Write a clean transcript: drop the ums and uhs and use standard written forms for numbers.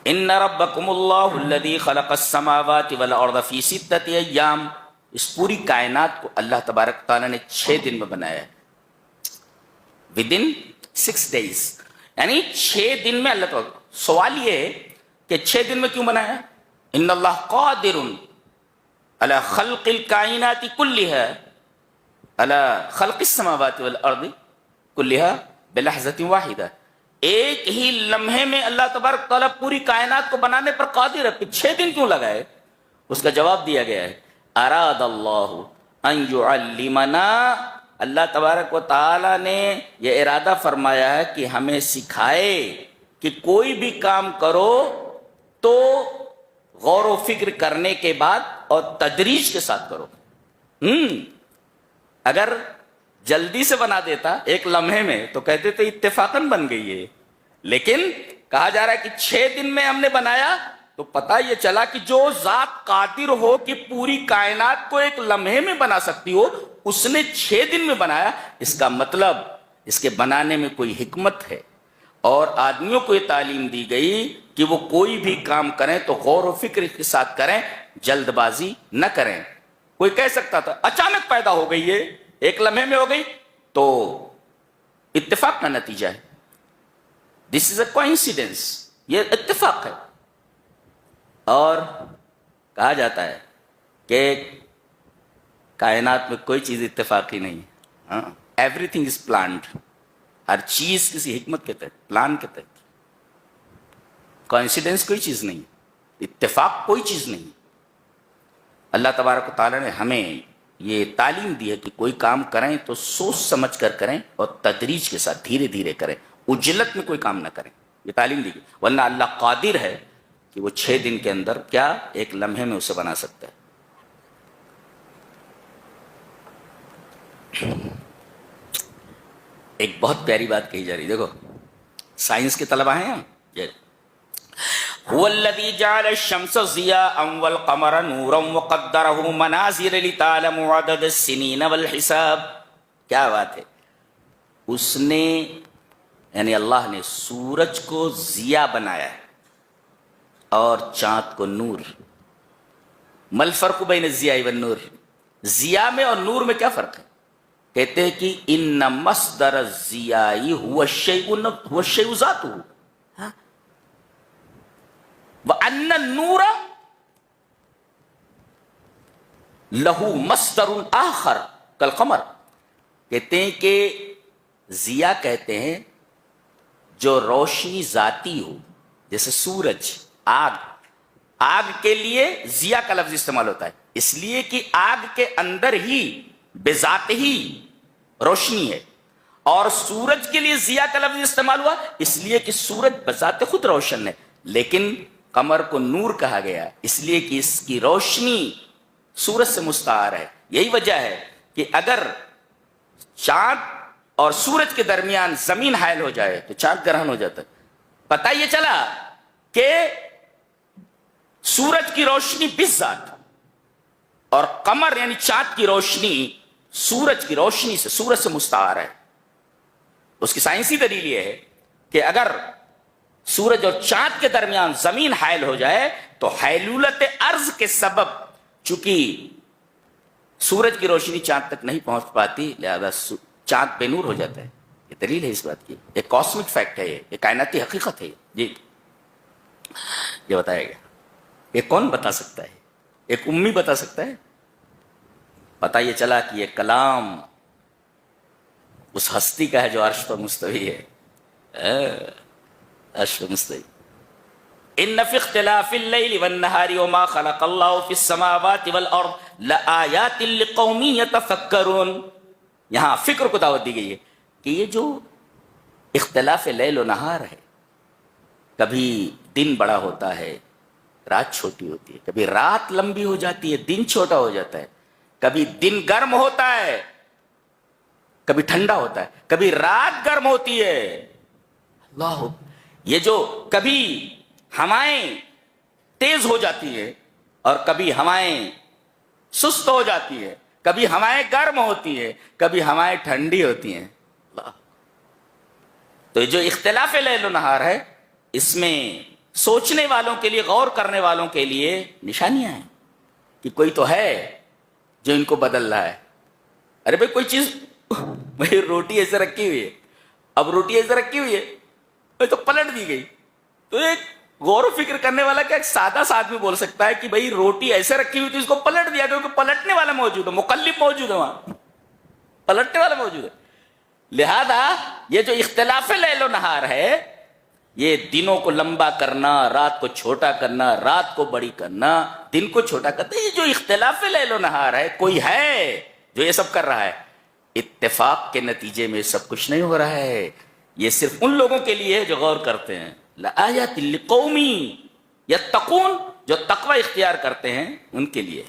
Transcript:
ان ربکم اللہ الذی خلق السماوات والارض فی ستۃ ایام، اس پوری کائنات کو اللہ تبارک تعالیٰ نے 6 دن میں بنایا ہے، ودن 6 days، یعنی 6 دن میں اللہ تعالیٰ۔ سوال یہ ہے کہ 6 دن میں کیوں بنایا؟ ان اللہ قادر علی خلق الکائنات کلھا، علی خلق السماوات والارض کلھا بلحظۃ واحدہ، ایک ہی لمحے میں اللہ تبارک تعالیٰ پوری کائنات کو بنانے پر قادر ہے، پھر 6 دن کیوں لگائے؟ اس کا جواب دیا گیا ہے، اراد اللہ ان یعلمنا، اللہ تبارک و تعالیٰ نے یہ ارادہ فرمایا ہے کہ ہمیں سکھائے کہ کوئی بھی کام کرو تو غور و فکر کرنے کے بعد اور تدریج کے ساتھ کرو۔ اگر جلدی سے بنا دیتا ایک لمحے میں تو کہتے تھے اتفاقاً بن گئی ہے، لیکن کہا جا رہا ہے کہ 6 دن میں ہم نے بنایا، تو پتہ یہ چلا کہ جو ذات قادر ہو کہ پوری کائنات کو ایک لمحے میں بنا سکتی ہو، اس نے 6 دن میں بنایا، اس کا مطلب اس کے بنانے میں کوئی حکمت ہے۔ اور آدمیوں کو یہ تعلیم دی گئی کہ وہ کوئی بھی کام کریں تو غور و فکر کے ساتھ کریں، جلد بازی نہ کریں۔ کوئی کہہ سکتا تھا اچانک پیدا ہو گئی ہے، ایک لمحے میں ہو گئی، تو اتفاق کا نتیجہ ہے، دس از اے کوئنسیڈنس، یہ اتفاق ہے۔ اور کہا جاتا ہے کہ کائنات میں کوئی چیز اتفاقی نہیں، ایوری تھنگ از پلانڈ، ہر چیز کسی حکمت کے تحت، پلان کے تحت۔ کوئنسیڈنس کوئی چیز نہیں، اتفاق کوئی چیز نہیں۔ اللہ تبارک و تعالیٰ نے ہمیں یہ تعلیم دی ہے کہ کوئی کام کریں تو سوچ سمجھ کر کریں اور تدریج کے ساتھ دھیرے دھیرے کریں، عجلت میں کوئی کام نہ کریں، یہ تعلیم دی گئی۔ ورنہ اللہ قادر ہے کہ وہ 6 دن کے اندر کیا ایک لمحے میں اسے بنا سکتا ہے۔ ایک بہت پیاری بات کہی جا رہی، دیکھو سائنس کے طلبہ ہیں ہم، هو الذي جعل الشمس ضياء والقمر نورا وقدره منازل لتعلموا عدد السنين والحساب۔ کیا بات ہے، اس نے یعنی اللہ نے سورج کو ضیاء بنایا ہے اور چاند کو نور۔ ما الفرق بین الضیاء والنور، ضیاء میں اور نور میں کیا فرق ہے؟ کہتے ہیں کہ ان مصدر الضیاء هو الشیء ذاتہ، وَأَنَّ النُّورَ لَهُ مَصْدَرٌ آخر كَالْقَمَرِ، کہتے ہیں کہ ضیاء کہتے ہیں جو روشنی ذاتی ہو، جیسے سورج، آگ کے لیے ضیاء کا لفظ استعمال ہوتا ہے، اس لیے کہ آگ کے اندر ہی بذات ہی روشنی ہے، اور سورج کے لیے ضیاء کا لفظ استعمال ہوا اس لیے کہ سورج بذات خود روشن ہے، لیکن قمر کو نور کہا گیا اس لیے کہ اس کی روشنی سورج سے مستعار ہے۔ یہی وجہ ہے کہ اگر چاند اور سورج کے درمیان زمین حائل ہو جائے تو چاند گرہن ہو جاتا ہے۔ پتہ یہ چلا کہ سورج کی روشنی بذات اور قمر یعنی چاند کی روشنی سورج کی روشنی سے، سورج سے مستعار ہے۔ اس کی سائنسی دلیل یہ ہے کہ اگر سورج اور چاند کے درمیان زمین حائل ہو جائے تو حیلولت ارض کے سبب، چونکہ سورج کی روشنی چاند تک نہیں پہنچ پاتی، لہذا چاند بے نور ہو جاتا ہے۔ یہ دلیل ہے اس بات کی، ایک کاسمک فیکٹ ہے، یہ کائناتی حقیقت ہے۔ جی یہ بتایا گیا، یہ کون بتا سکتا ہے؟ ایک امی بتا سکتا ہے؟ پتہ یہ چلا کہ یہ کلام اس ہستی کا ہے جو عرش پر مستوی ہے، عرش پر مستوی۔ ان فی اختلاف اللیل والنہار وما خلق اللہ فی السماوات والارض لآیات لقوم یتفکرون۔ یہاں فکر کو دعوت دی گئی ہے کہ یہ جو اختلاف لیل و نہار ہے، کبھی دن بڑا ہوتا ہے رات چھوٹی ہوتی ہے، کبھی رات لمبی ہو جاتی ہے دن چھوٹا ہو جاتا ہے، کبھی دن گرم ہوتا ہے کبھی ٹھنڈا ہوتا ہے، کبھی رات گرم ہوتی ہے، اللہ، یہ جو کبھی ہوائیں تیز ہو جاتی ہے اور کبھی ہوائیں سست ہو جاتی ہے، کبھی ہوائیں گرم ہوتی ہے کبھی ہوائیں ٹھنڈی ہوتی ہیں، اللہ۔ تو جو اختلاف لیل و نہار ہے اس میں سوچنے والوں کے لیے, غور کرنے والوں کے لیے نشانیاں ہیں کہ کوئی تو ہے جو ان کو بدل رہا ہے. ارے بھائی کوئی چیز, بھائی روٹی ایسے رکھی ہوئی ہے, اب روٹی ایسے رکھی ہوئی ہے تو پلٹ دی گئی, تو ایک غور و فکر کرنے والا کیا ایک سادہ سا آدمی بول سکتا ہے کہ بھائی روٹی ایسے رکھی ہوئی تھی اس کو پلٹ دیا, کیونکہ پلٹنے والا موجود ہے, مقلب موجود ہے وہاں, پلٹنے والا موجود ہے. لہذا یہ جو اختلاف لیل و نہار ہے, یہ دنوں کو لمبا کرنا, رات کو چھوٹا کرنا, رات کو بڑی کرنا, دن کو چھوٹا کرنا, یہ جو اختلاف لیل و نہار ہے, کوئی ہے جو یہ سب کر رہا ہے. اتفاق کے نتیجے میں سب کچھ نہیں ہو رہا ہے, یہ صرف ان لوگوں کے لیے ہے جو غور کرتے ہیں. لآیات لقوم یتقون, جو تقوی اختیار کرتے ہیں ان کے لیے.